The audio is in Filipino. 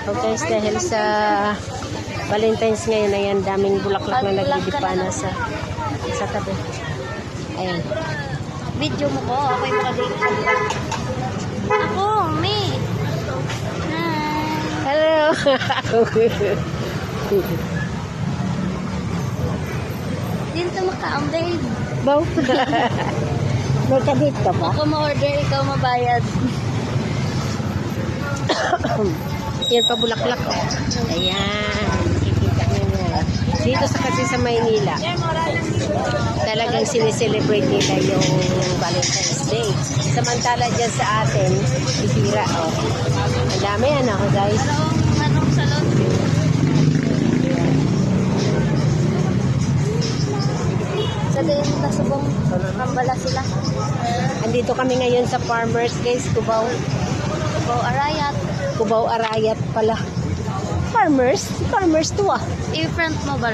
So guys, dahil sa Valentine's ngayon, ayan, daming bulaklak na nagdidipana sa tabi. Ayan. Video mo ko, ako'y makadito. Ako, me. Hi. Hello! Dito maka-babe. Bow? Magkabit ka ba? Ako ma-order, ikaw mabayad. Yan pa bulaklak, oh. Ayan. Nakikita nyo yan. Dito kasi sa Maynila, talagang sineselebrate nila yung Valentine's Day. Samantala dyan sa atin, bihira, oh. Ang dami yan ako, guys. Anong salon? Sa din nasubong kambala sila. Andito kami ngayon sa Farmers, guys. Cubao. Cubao Arayat. Cubao Arayat pala. Farmers? Farmers to, ah. I-front mo ba?